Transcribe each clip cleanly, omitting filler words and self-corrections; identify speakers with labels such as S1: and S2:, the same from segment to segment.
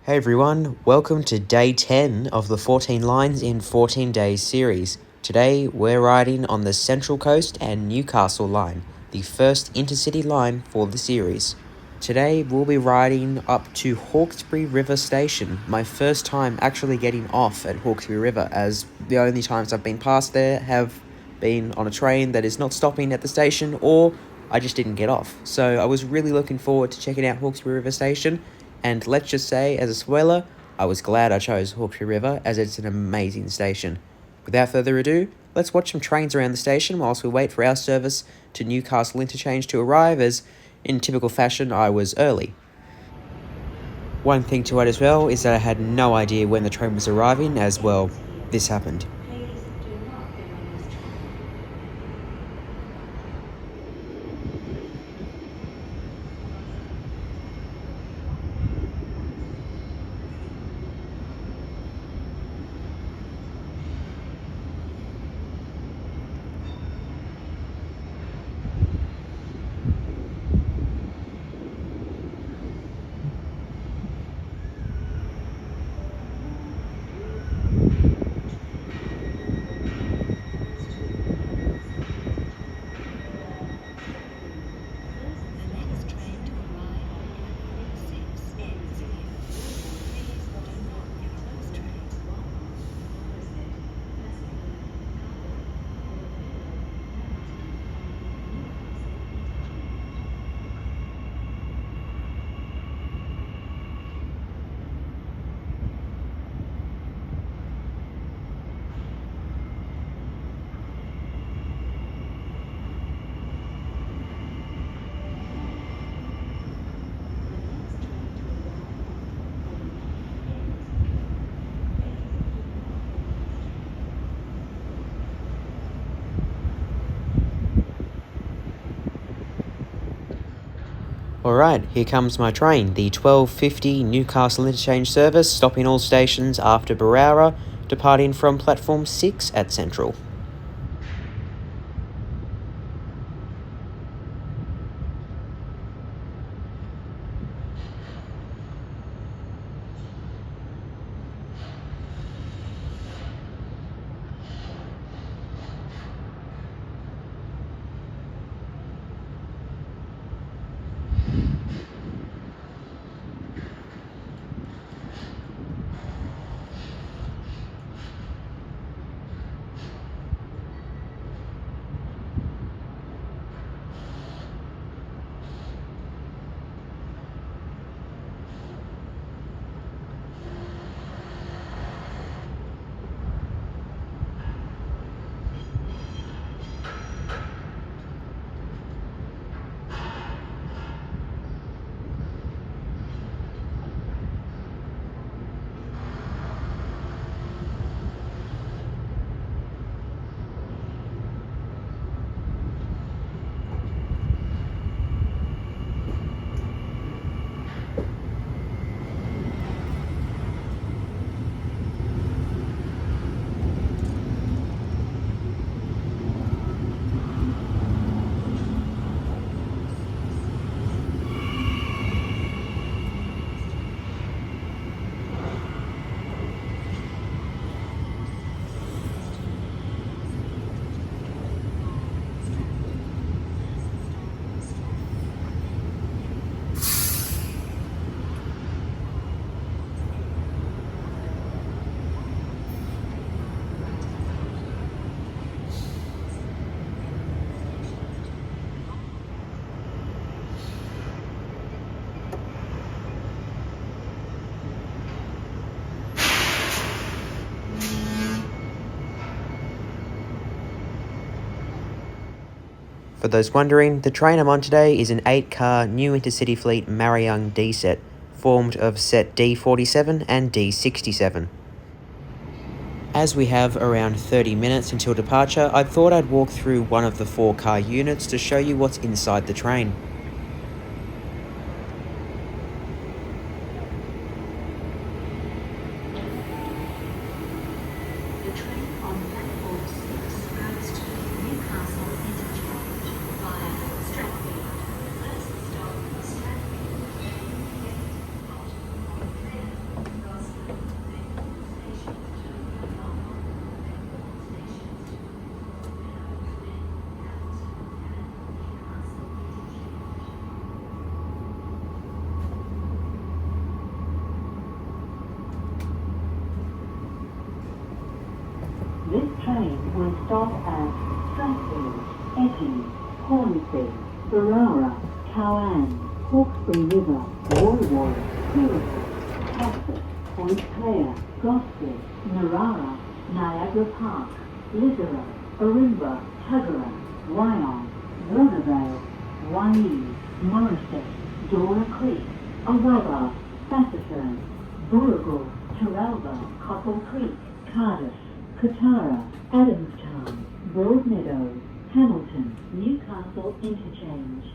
S1: Hey everyone, welcome to day 10 of the 14 Lines in 14 Days series. Today we're riding on the Central Coast and Newcastle line, the first intercity line for the series. Today we'll be riding up to Hawkesbury River Station, my first time actually getting off at Hawkesbury River, as the only times I've been past there have been on a train that is not stopping at the station, or I just didn't get off. So I was really looking forward to checking out Hawkesbury River Station. And let's just say, as a spoiler, I was glad I chose Hawkesbury River, as it's an amazing station. Without further ado, let's watch some trains around the station whilst we wait for our service to Newcastle Interchange to arrive, as in typical fashion I was early. One thing to add as well is that I had no idea when the train was arriving, as well, this happened. Alright, here comes my train, the 12:50 Newcastle Interchange service, stopping all stations after Berowra, departing from platform 6 at Central. For those wondering, the train I'm on today is an 8-car new intercity fleet Marayung D set, formed of set D47 and D67. As we have around 30 minutes until departure, I thought I'd walk through one of the 4-car units to show you what's inside the train.
S2: This train will stop at Strathfield, Epping, Hornsey, Berowra, Cowan, Hawkesbury River, Woy Woy, Coolabah, Tasket, Point Clare, Gosford, Narara, Niagara Park, Lisera, Ourimbah, Tuggerah, Wyong, Warnervale, Waee, Morisset, Dora Creek, Awabba, Sassafern, Booragool, Terralba, Coppell Creek, Cardiff, Katara, Adamstown, Broadmeadows, Hamilton, Newcastle Interchange.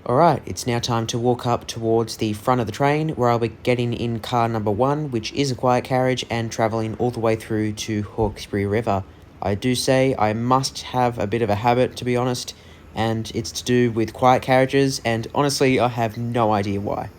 S1: Alright, it's now time to walk up towards the front of the train where I'll be getting in car number 1, which is a quiet carriage, and travelling all the way through to Hawkesbury River. I do say I must have a bit of a habit, to be honest, and it's to do with quiet carriages, and honestly I have no idea why.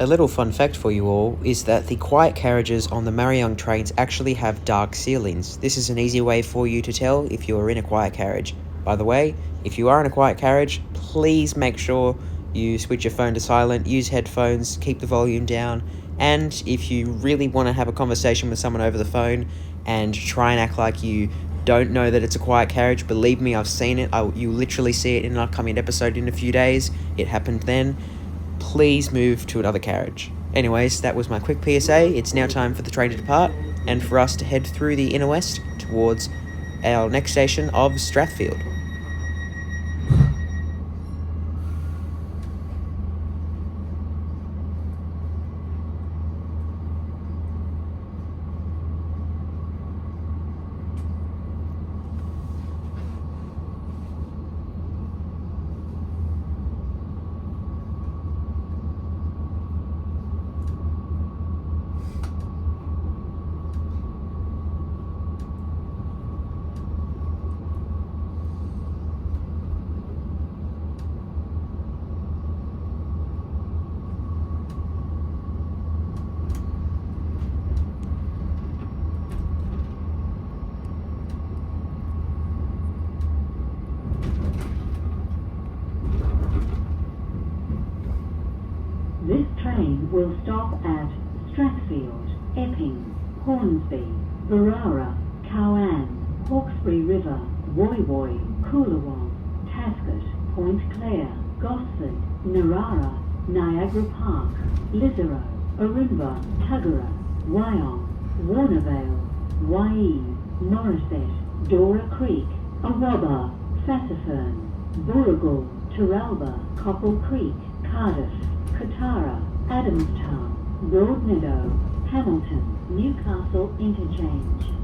S1: A little fun fact for you all is that the quiet carriages on the Marayong trains actually have dark ceilings. This is an easy way for you to tell if you are in a quiet carriage. By the way, if you are in a quiet carriage, please make sure you switch your phone to silent, use headphones, keep the volume down, and if you really want to have a conversation with someone over the phone and try and act like you don't know that it's a quiet carriage, believe me, I've seen it. You literally see it in an upcoming episode in a few days. It happened then. Please move to another carriage. Anyways, that was my quick PSA. It's now time for the train to depart and for us to head through the inner west towards our next station of Strathfield.
S2: This train will stop at Strathfield, Epping, Hornsey, Berowra, Cowan, Hawkesbury River, Woy Woy, Coolabah, Tasket, Point Clare, Gosford, Narara, Niagara Park, Lisera, Ourimbah, Tuggerah, Wyong, Warnervale, Waee, Morisset, Dora Creek, Awabba, Sassafern, Booragool, Terralba, Coppell Creek, Cardiff, Katara, Adamstown, Broadmeadow, Hamilton, Newcastle Interchange.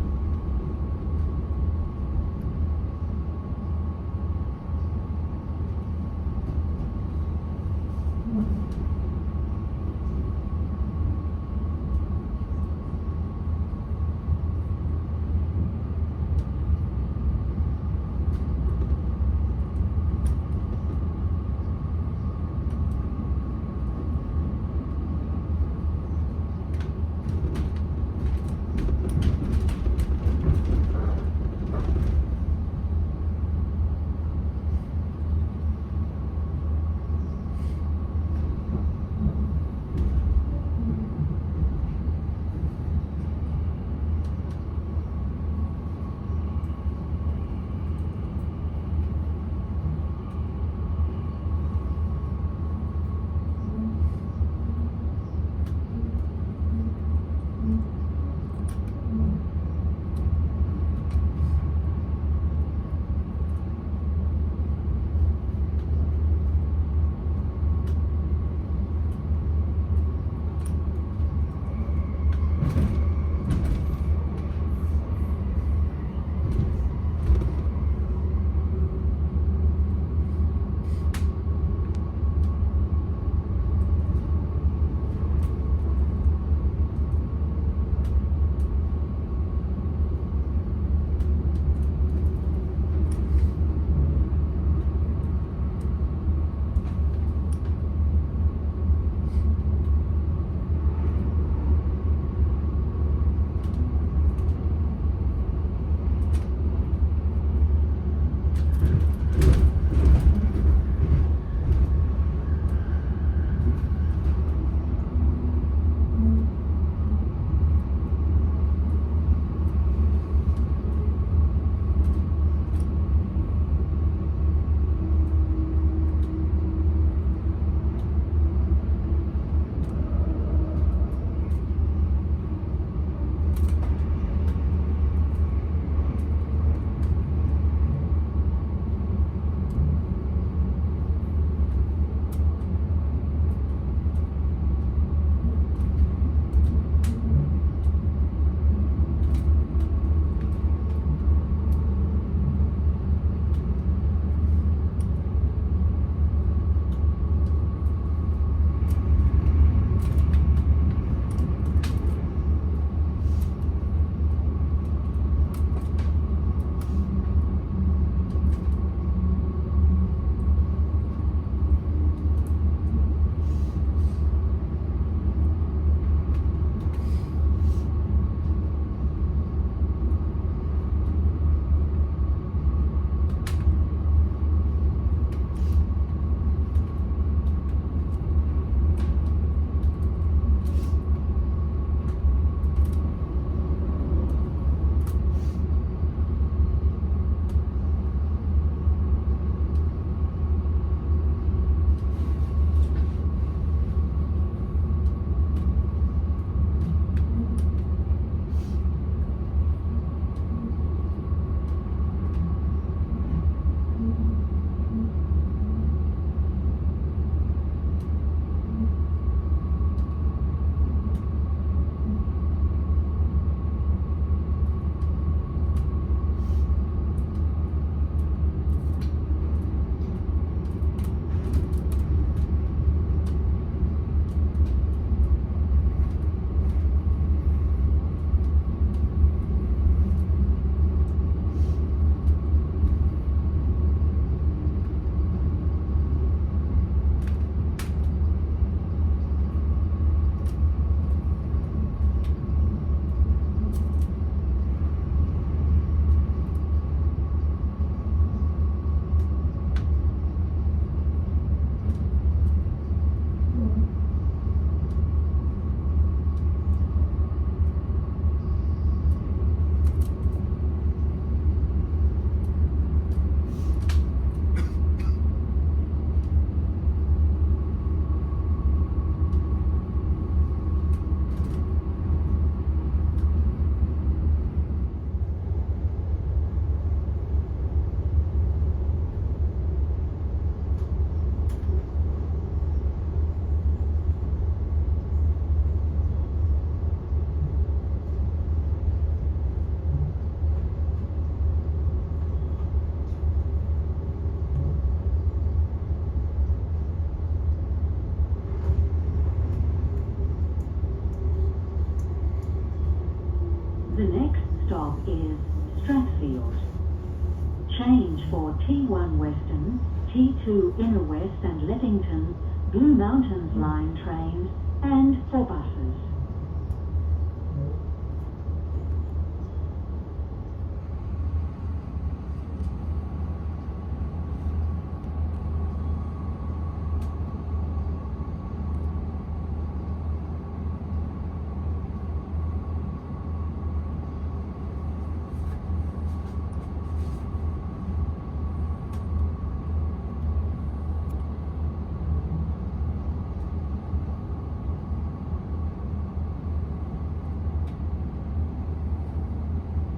S2: T2 Inner West and Leppington, Blue Mountains Line trains, and for buses.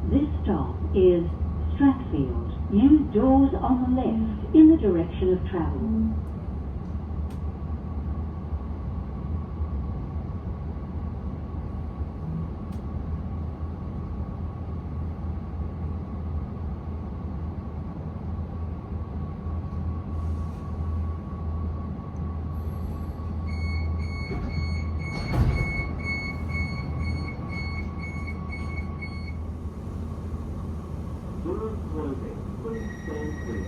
S2: This stop is Strathfield. Use doors on the left in the direction of travel.
S3: Doors closing. Please stand clear.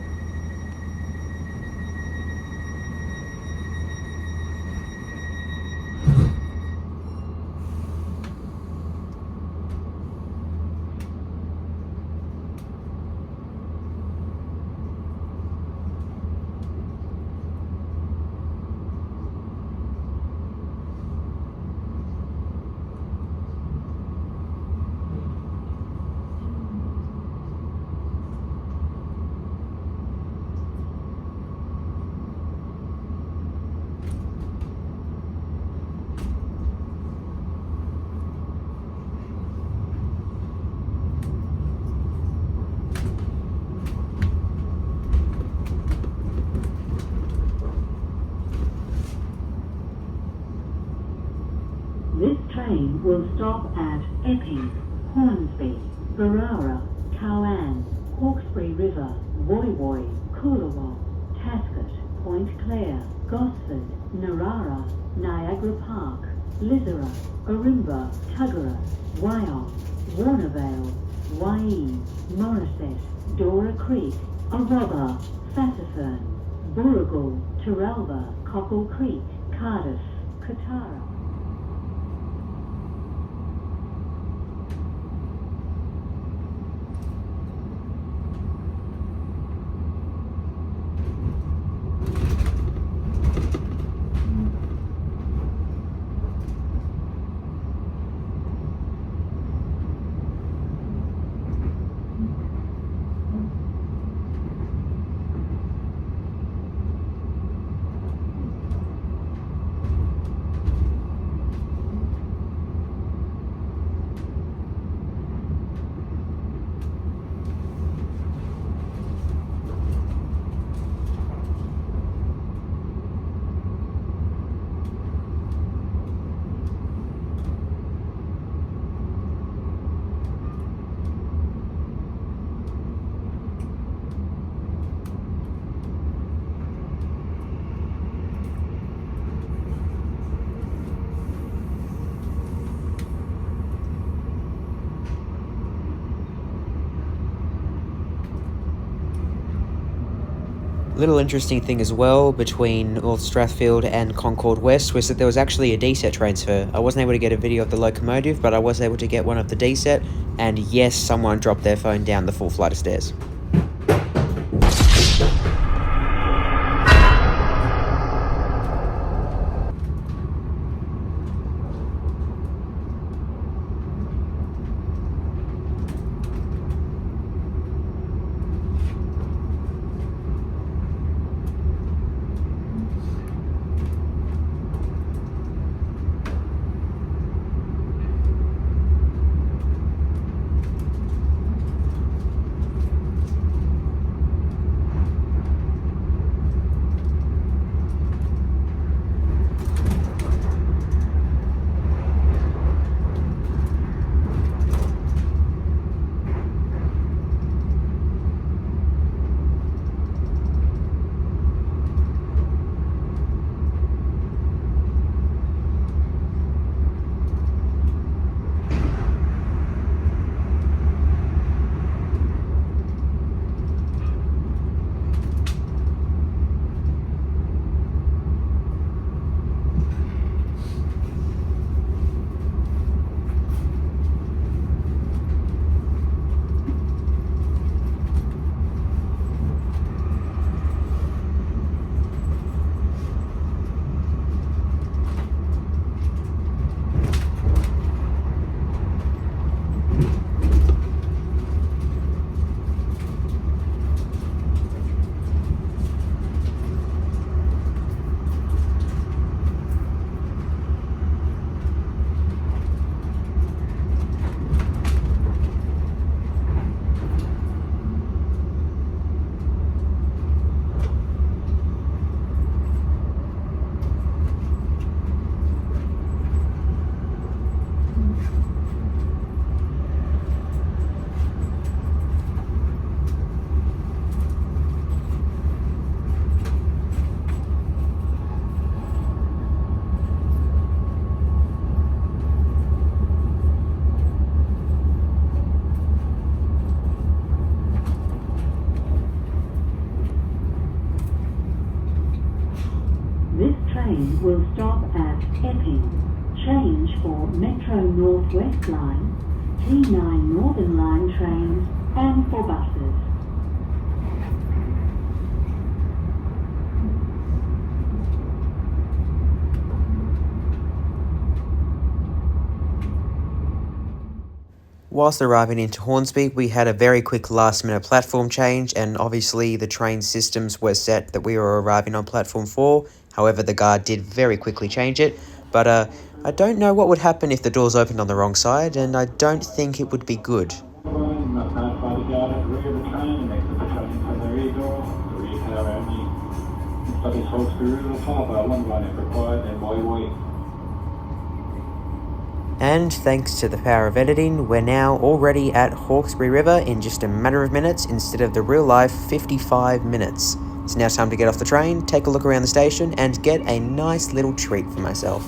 S3: This train will stop at Epping, Hornsby, Berowra, Cowan, Hawkesbury River, Woy Woy, Coolawah, Tasket, Point Clare, Gosford, Narara, Niagara Park, Lizera, Ourimbah, Tuggerah, Wyong, Warnervale, Wyee, Morisset, Dora Creek, Arobba, Fassifern, Booragool, Terralba, Cockle Creek, Cardiff, Katara.
S1: Little interesting thing as well between North Strathfield and Concord West was that there was actually a D-set transfer. I wasn't able to get a video of the locomotive, but I was able to get one of the D-set, and yes, someone dropped their phone down the full flight of stairs.
S2: This train will stop at Epping. Change for Metro North West Line, T9 Northern Line trains, and for buses.
S1: Whilst arriving into Hornsby, we had a very quick last-minute platform change, and obviously the train systems were set that we were arriving on platform 4. However, the guard did very quickly change it, but I don't know what would happen if the doors opened on the wrong side, and I don't think it would be good.
S4: Not passed by the guard at the rear of the train and exit the train from the rear door. The rear power only. Studies Hawkesbury River, followed by one line if required, then Woi.
S1: And thanks to the power of editing, we're now already at Hawkesbury River in just a matter of minutes instead of the real life 55 minutes. It's now time to get off the train, take a look around the station, and get a nice little treat for myself.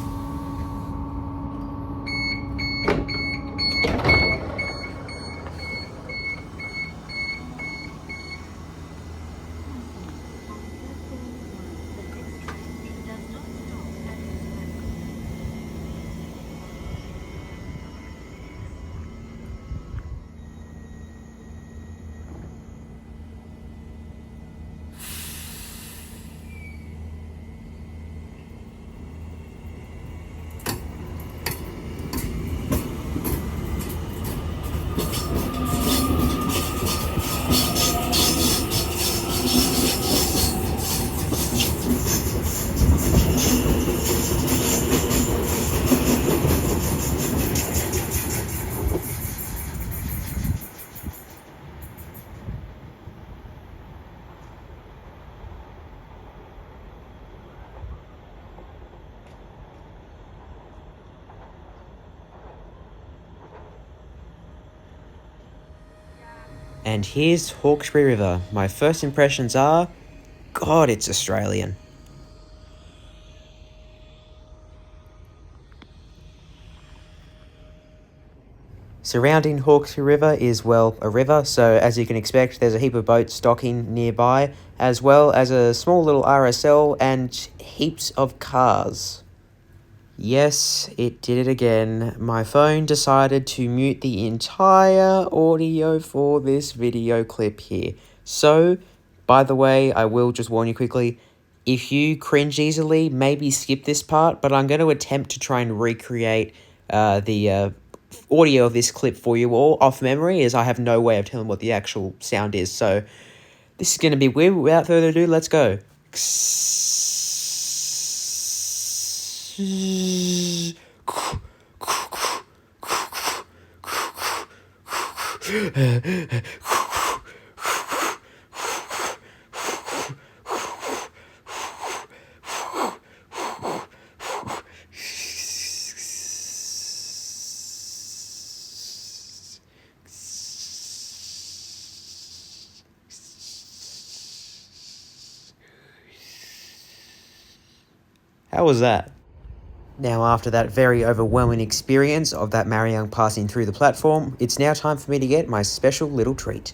S1: And here's Hawkesbury River. My first impressions are, God, it's Australian. Surrounding Hawkesbury River is, well, a river, so as you can expect, there's a heap of boats docking nearby, as well as a small little RSL and heaps of cars. Yes, it did it again. My phone decided to mute the entire audio for this video clip here. So, by the way, I will just warn you quickly, if you cringe easily, maybe skip this part, but I'm going to attempt to try and recreate the audio of this clip for you all off memory, as I have no way of telling what the actual sound is. So, this is going to be weird. Without further ado, let's go. How was that? Now, after that very overwhelming experience of that Mariang passing through the platform, it's now time for me to get my special little treat.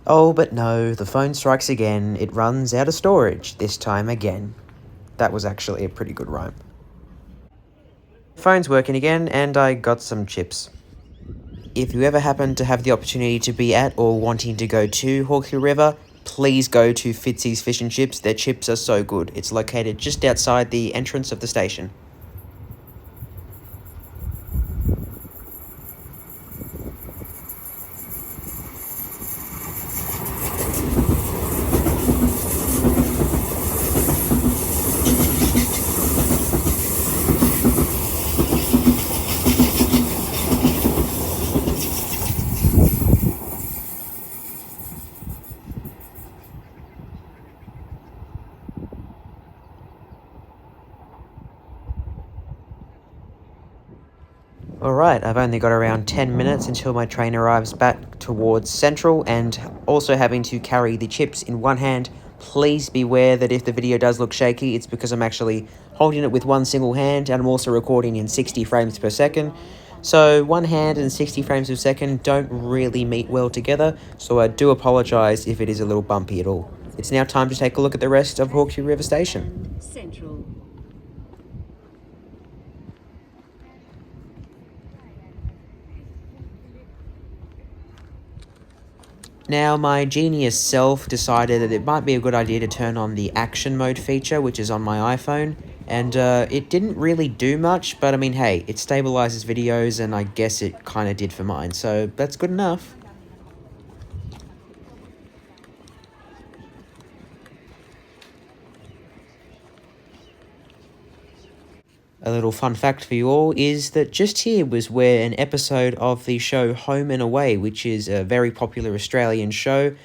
S1: Oh, but no, the phone strikes again. It runs out of storage, this time again. That was actually a pretty good rhyme. Phone's working again, and I got some chips. If you ever happen to have the opportunity to be at or wanting to go to Hawkesbury River, please go to Fitzy's Fish and Chips. Their chips are so good. It's located just outside the entrance of the station. Alright, I've only got around 10 minutes until my train arrives back towards Central, and also having to carry the chips in one hand. Please beware that if the video does look shaky, it's because I'm actually holding it with one single hand, and I'm also recording in 60 frames per second. So one hand and 60 frames per second don't really meet well together, so I do apologise if it is a little bumpy at all. It's now time to take a look at the rest of Hawkesbury River Station.
S3: Central.
S1: Now, my genius self decided that it might be a good idea to turn on the action mode feature, which is on my iPhone, and it didn't really do much, but I mean, hey, it stabilizes videos, and I guess it kind of did for mine, so that's good enough. A little fun fact for you all is that just here was where an episode of the show Home and Away, which is a very popular Australian show,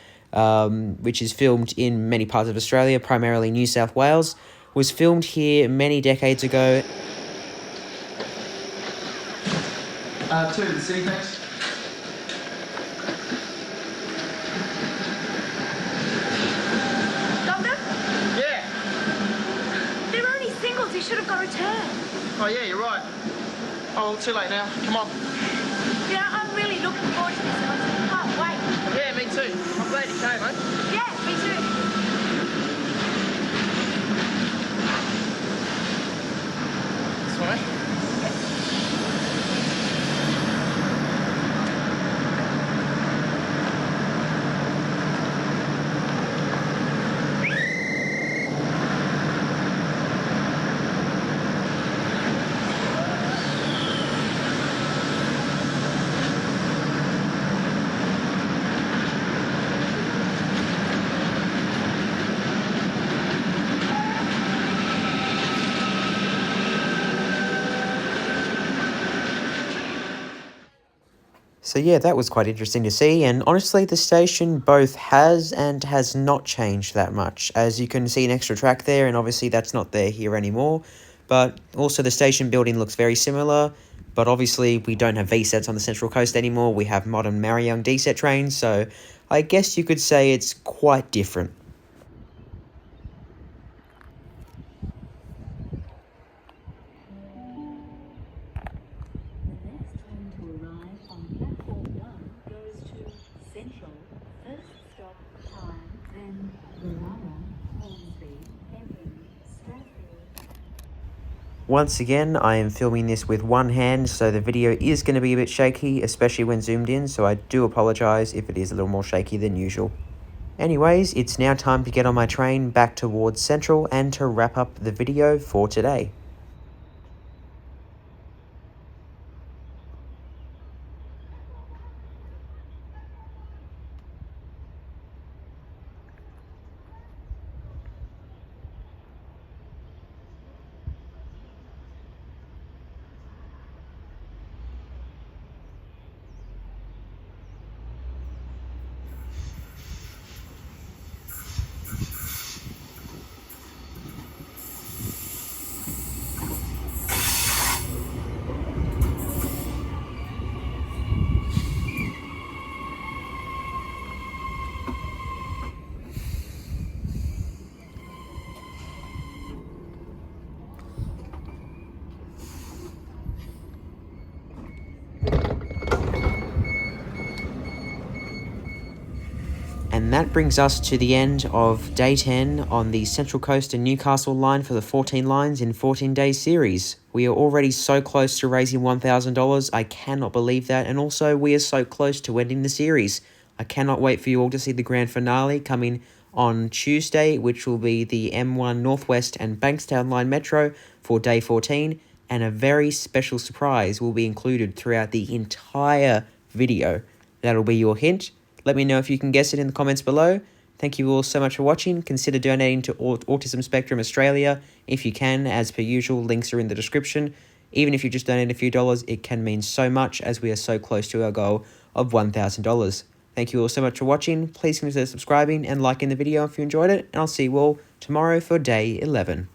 S1: which is filmed in many parts of Australia, primarily New South Wales, was filmed here many decades ago.
S5: Two to the city, thanks.
S6: Doctor?
S5: Yeah.
S6: They're only singles. He should have got returned.
S5: Oh, yeah, you're right. Oh, well, too late now. Come on.
S6: You know, I'm really looking forward to this concert. Can't wait.
S5: Yeah, me too. I'm glad you came, mate.
S6: Yeah, me too.
S5: This way.
S1: So yeah, that was quite interesting to see, and honestly the station both has and has not changed that much. As you can see an extra track there, and obviously that's not there here anymore, but also the station building looks very similar, but obviously we don't have V-sets on the Central Coast anymore, we have modern Marion D-set trains, so I guess you could say it's quite different.
S3: The next train to arrive on platform 1 goes to Central. First stop, Tyne, then Berowra, Hornsby, Epping, Strathfield.
S1: Once again, I am filming this with one hand, so the video is going to be a bit shaky, especially when zoomed in, so I do apologise if it is a little more shaky than usual. Anyways, it's now time to get on my train back towards Central and to wrap up the video for today. And that brings us to the end of day 10 on the Central Coast and Newcastle line for the 14 lines in 14 days series. We are already so close to raising $1,000, I cannot believe that, and also we are so close to ending the series. I cannot wait for you all to see the grand finale coming on Tuesday, which will be the M1 Northwest and Bankstown line metro for day 14, and a very special surprise will be included throughout the entire video. That'll be your hint. Let me know if you can guess it in the comments below. Thank you all so much for watching. Consider donating to Autism Spectrum Australia if you can. As per usual, links are in the description. Even if you just donate a few dollars, it can mean so much as we are so close to our goal of $1,000. Thank you all so much for watching. Please consider subscribing and liking the video if you enjoyed it. And I'll see you all tomorrow for day 11.